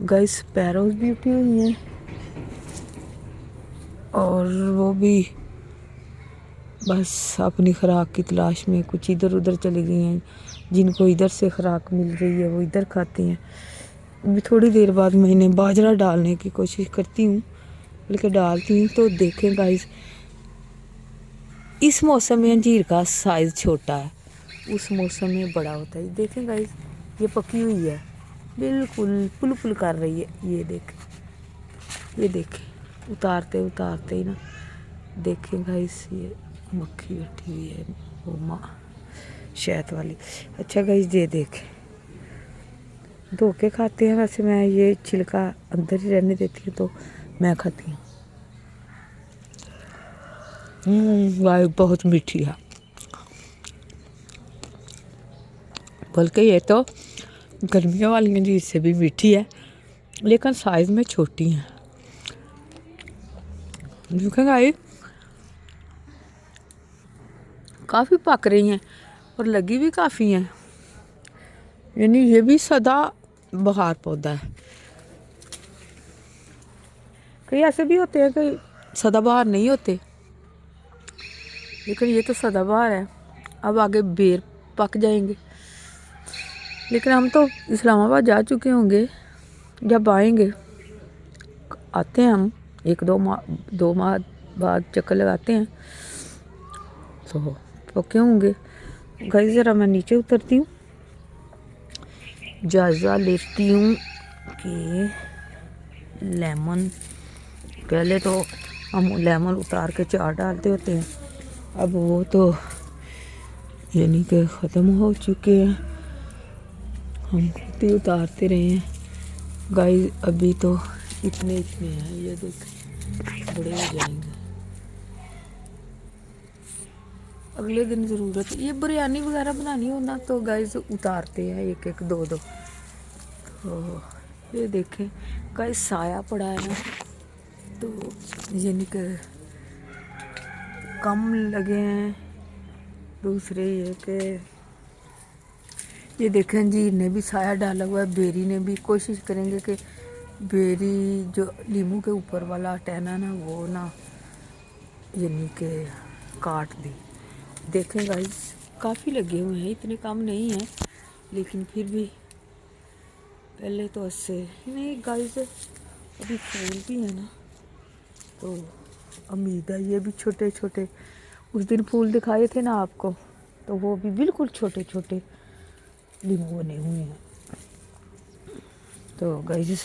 Guys پیروز بھی اٹھی ہوئی ہیں اور وہ بھی بس اپنی خوراک کی تلاش میں کچھ ادھر ادھر چلی گئی ہیں. جن کو ادھر سے خوراک مل رہی ہے وہ ادھر کھاتی ہیں. ابھی تھوڑی دیر بعد میں انہیں باجرہ ڈالنے کی کوشش کرتی ہوں بلکہ ڈالتی ہوں. تو دیکھیں گائز اس موسم میں انجیر کا سائز چھوٹا ہے, اس موسم میں بڑا ہوتا ہے. دیکھیں گائز یہ پکی ہوئی ہے, بالکل پل پل کر رہی ہے. یہ دیکھیں اتارتے ہی نا دیکھیں گائز یہ مکھی بیٹھی ہوئی ہے وہ ماں شہد والی. اچھا گائز یہ دیکھیں دھو کے کھاتے ہیں. ویسے میں یہ چھلکا اندر ہی رہنے دیتی ہوں تو میں کھاتی ہوں. گائز بہت میٹھی ہے, بلکہ یہ تو گرمیوں والی انجیر سے بھی میٹھی ہے لیکن سائز میں چھوٹی ہیں. دیکھیں گائز کافی پک رہی ہیں اور لگی بھی کافی ہیں. یعنی یہ بھی سدا بہار پودا ہے. کئی ایسے بھی ہوتے ہیں کہ سدا بہار نہیں ہوتے لیکن یہ تو سدا بہار ہے. اب آگے بیر پک جائیں گے لیکن ہم تو اسلام آباد جا چکے ہوں گے. جب آئیں گے آتے ہیں ہم 1-2 ماہ بعد چکر لگاتے ہیں تو پکے ہوں گے. گائز ذرا میں نیچے اترتی ہوں, جائزہ لیتی ہوں کہ لیمن پہلے تو ہم لیمن اتار کے چار ڈالتے ہوتے ہیں, اب وہ تو یعنی کہ ختم ہو چکے ہیں, ہم خود ہی اتارتے رہے ہیں. گائز ابھی تو اتنے ہیں, یہ دیکھ بڑے ہو جائیں گے اگلے دن. ضرورت یہ بریانی وغیرہ بنانی ہونا تو گائز اتارتے ہیں 1-2. تو یہ دیکھیں گائز سایہ پڑا ہے نا تو یعنی کہ کم لگے ہیں. دوسرے یہ کہ یہ دیکھیں انجیر نے بھی سایہ ڈالا ہوا ہے, بیری نے بھی. کوشش کریں گے کہ بیری جو لیموں کے اوپر والا ٹہنا نا وہ نا یعنی کہ کاٹ دی. دیکھیں گائز کافی لگے ہوئے ہیں, اتنے کم نہیں ہیں لیکن پھر بھی پہلے تو ایسے نہیں. گائز ابھی پھول بھی ہیں نا تو امید ہے یہ بھی چھوٹے چھوٹے. اس دن پھول دکھائے تھے نا آپ کو تو وہ بھی بالکل چھوٹے چھوٹے لیموں بنے ہوئے ہیں. تو گائز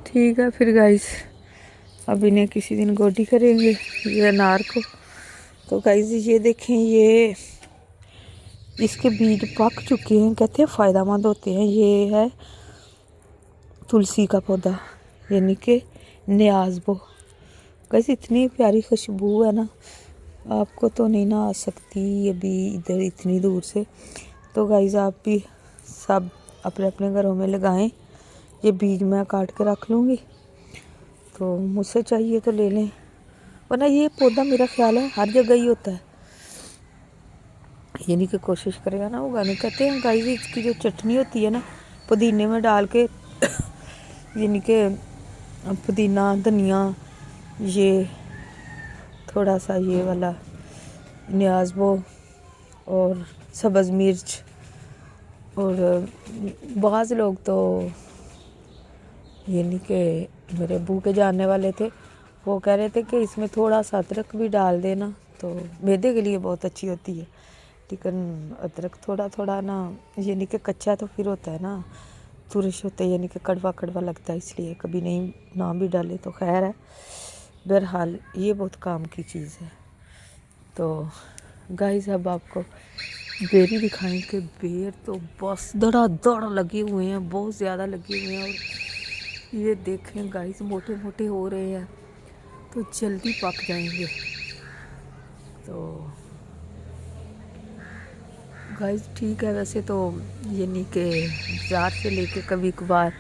ٹھیک ہے پھر گائز اب انہیں کسی دن گوڈی کریں گے یہ انار کو. تو گائز یہ دیکھیں یہ اس کے بیج پک چکے ہیں, کہتے ہیں فائدہ مند ہوتے ہیں. یہ ہے تلسی کا پودا یعنی کہ نیازبو. گائز اتنی پیاری خوشبو ہے نا آپ کو تو نہیں نہ آ سکتی ابھی ادھر اتنی دور سے. تو گائز آپ بھی سب اپنے اپنے گھروں میں لگائیں. یہ بیج میں کاٹ کے رکھ لوں گی تو مجھ سے چاہیے تو لے لیں, ورنہ یہ پودا میرا خیال ہے ہر جگہ ہی ہوتا ہے. یعنی کہ کوشش کرے گا نا اگانے. کہتے ہیں گائز اس کی جو چٹنی ہوتی ہے نا پودینے میں ڈال کے یعنی کہ پودینہ دھنیا یہ تھوڑا سا یہ والا نیازبو اور سبز مرچ, اور بعض لوگ تو یعنی کہ میرے ابو کے جاننے والے تھے وہ کہہ رہے تھے کہ اس میں تھوڑا سا ادرک بھی ڈال دینا تو معدے کے لیے بہت اچھی ہوتی ہے. لیکن ادرک تھوڑا تھوڑا نا یعنی کہ کچا تو پھر ہوتا ہے نا ترش ہوتا ہے یعنی کہ کڑوا کڑوا لگتا ہے, اس لیے کبھی نہیں نہ بھی ڈالے تو خیر ہے. بہرحال یہ بہت کام کی چیز ہے. تو گائز اب آپ کو بیری دکھائیں کہ بیر تو بس دڑا دڑ لگے ہوئے ہیں, بہت زیادہ لگے ہوئے ہیں. اور یہ دیکھیں گائز موٹے موٹے ہو رہے ہیں تو جلدی پک جائیں گے. تو گائز ٹھیک ہے. ویسے تو یعنی کہ بازار سے لے کے کبھی کبھار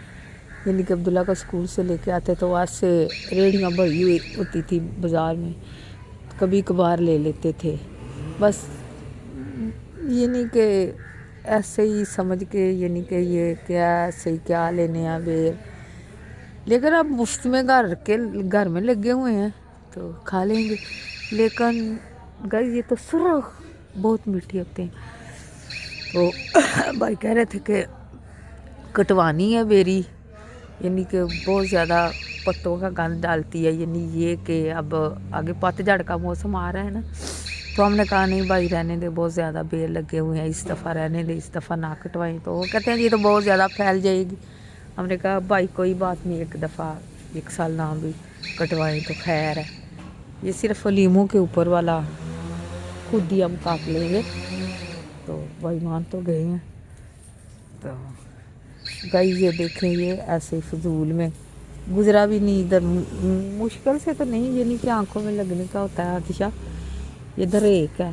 یعنی کہ عبداللہ کا اسکول سے لے کے آتے تو آج سے ریڑیاں بھری ہوئی ہوتی تھی بازار میں, کبھی کبھار لے لیتے تھے. بس یعنی کہ ایسے ہی سمجھ کے یعنی کہ یہ کیا ایسے ہی کیا لینے ہیں بیر، لیکن اب مفت میں گھر میں لگے ہوئے ہیں تو کھا لیں گے۔ لیکن گائز یہ تو سرخ بہت میٹھے ہوتے ہیں۔ تو بھائی کہہ رہے تھے کہ کٹوانی ہے بیری، یعنی کہ بہت زیادہ پتوں کا گند ڈالتی ہے، یعنی یہ کہ اب آگے پت جھڑ کا موسم آ رہا ہے نا، تو ہم نے کہا نہیں بھائی رہنے دے، بہت زیادہ بیر لگے ہوئے ہیں، اس دفعہ رہنے دے، اس دفعہ نہ کٹوائیں۔ تو وہ کہتے ہیں یہ تو بہت زیادہ پھیل جائے گی۔ ہم نے کہا بھائی کوئی بات نہیں، ایک دفعہ ایک سال نہ بھی کٹوائیں تو خیر ہے، یہ صرف لیموں کے اوپر والا خود ہی ہم کاٹ لیں گے۔ تو بھائی مان تو گئے ہیں۔ تو گائز یہ دیکھیں، یہ ایسے فضول میں گزرا بھی نہیں ادھر، مشکل سے تو نہیں، یعنی کہ آنکھوں میں لگنے کا ہوتا ہے عطشہ۔ یہ دریک ہے،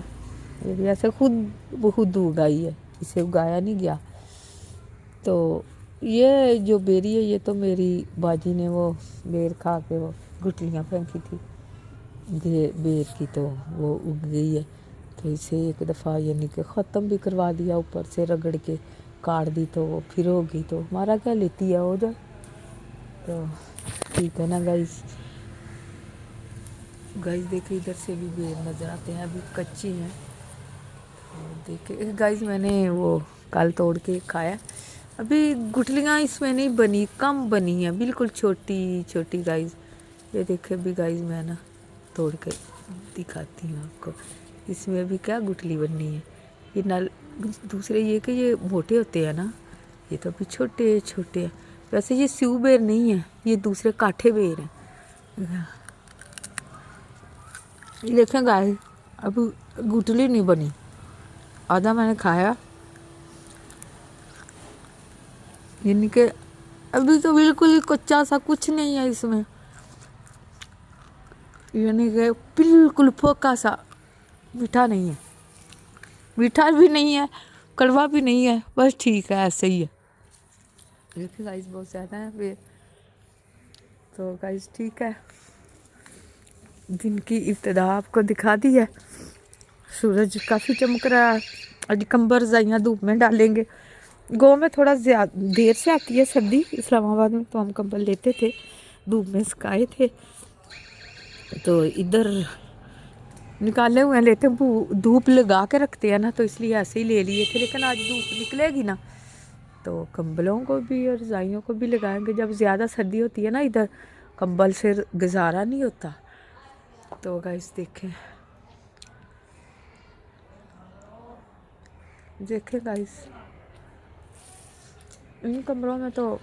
یہ بھی ایسے خود اگائی ہے، اسے اگایا نہیں گیا۔ تو یہ جو بیری ہے یہ تو میری باجی نے وہ بیر کھا کے وہ گٹلیاں پھینکی تھی یہ بیر کی، تو وہ اگ گئی ہے۔ تو اسے ایک دفعہ یعنی کہ ختم بھی کروا دیا، اوپر سے رگڑ کے کاٹ دی تو وہ پھر ہوگی، تو ہمارا کیا لیتی ہے ہو جائے۔ تو ٹھیک ہے نا گائز۔ گائز دیکھیں ادھر سے بھی بیر نظر آتے ہیں، ابھی کچی ہیں۔ دیکھیں گائز میں نے وہ کل توڑ کے کھایا، ابھی گٹلیاں اس میں نہیں بنی، کم بنی ہیں، بالکل چھوٹی چھوٹی گائز۔ یہ دیکھیں بھی گائز میں نا توڑ کے دکھاتی ہوں آپ کو، اس میں بھی کیا گٹلی بننی ہے۔ یہ نل دوسرے یہ کہ یہ موٹے ہوتے ہیں نا، یہ تو ابھی چھوٹے چھوٹے ہیں۔ ویسے یہ سیو بیر نہیں ہے، یہ دوسرے کاٹھے بیر ہیں۔ دیکھیں گائز اب گٹلی نہیں بنی، آدھا میں نے کھایا، یعنی کہ ابھی تو بالکل ہی کچا سا، کچھ نہیں ہے اس میں، یعنی کہ بالکل پھوکا سا، میٹھا نہیں ہے، میٹھا بھی نہیں ہے، کڑوا بھی نہیں ہے، بس ٹھیک ہے ایسے ہی ہے۔ دیکھیں گائز بہت زیادہ ہے تو گائز ٹھیک ہے، دن کی ابتدا آپ کو دکھا دی ہے، سورج کافی چمک رہا ہے۔ آج کمبر رضائیاں دھوپ میں ڈالیں گے۔ گاؤں میں تھوڑا دیر سے آتی ہے سردی، اسلام آباد میں تو ہم کمبل لیتے تھے، دھوپ میں سکھائے تھے، تو ادھر نکالے ہوئے ہیں، لیتے دھوپ لگا کے رکھتے ہیں نا، تو اس لیے ایسے ہی لے لیے تھے۔ لیکن آج دھوپ نکلے گی نا تو کمبلوں کو بھی اور رضائیوں کو بھی لگائیں گے، جب زیادہ سردی ہوتی ہے نا ادھر کمبل سے گزارا نہیں ہوتا۔ تو گائز دیکھیں گائز ان کمروں میں تو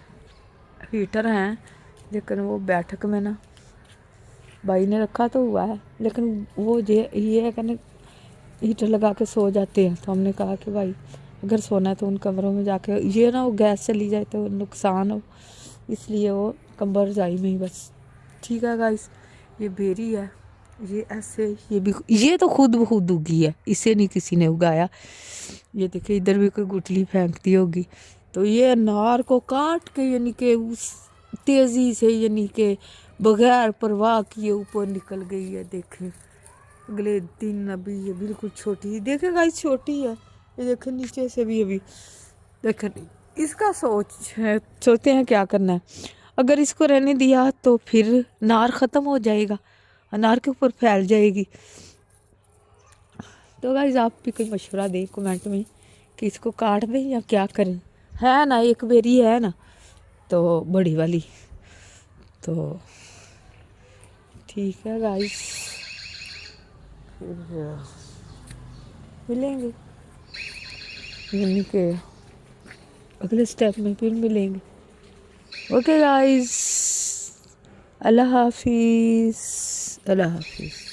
ہیٹر ہیں، لیکن وہ بیٹھک میں نا بھائی نے رکھا تو ہوا ہے، لیکن وہ یہ ہے کہ نا ہیٹر لگا کے سو جاتے ہیں، تو ہم نے کہا کہ بھائی اگر سونا ہے تو ان کمروں میں جا کے، یہ نا وہ گیس چلی جائے تو نقصان ہو، اس لیے وہ کمبل رضائی میں ہی بس۔ ٹھیک ہے گائز، یہ بیری ہے، یہ ایسے یہ تو خود بخود اگی ہے، اسے نہیں کسی نے اگایا۔ یہ دیکھیں ادھر بھی کوئی گٹلی پھینکتی ہوگی، تو یہ انار کو کاٹ کے یعنی کہ اس تیزی سے یعنی کہ بغیر پرواہ کیے اوپر نکل گئی ہے۔ دیکھیں اگلے دن ابھی یہ بالکل چھوٹی، دیکھیں گائز چھوٹی ہے، یہ دیکھیں نیچے سے بھی ابھی دیکھیں، اس کا سوچتے ہیں کیا کرنا ہے۔ اگر اس کو رہنے دیا تو پھر انار ختم ہو جائے گا، انار کے اوپر پھیل جائے گی۔ تو گائز آپ بھی کوئی مشورہ دیں کمنٹ میں کہ اس کو کاٹ دیں یا کیا کریں۔ ہے نا ایک بیری ہے نا تو بڑی والی، تو ٹھیک ہے گائز، پھر ملیں گے یعنی کہ اگلے سٹیپ میں پھر ملیں گے۔ اوکے گائز، اللہ حافظ، اللہ حافظ۔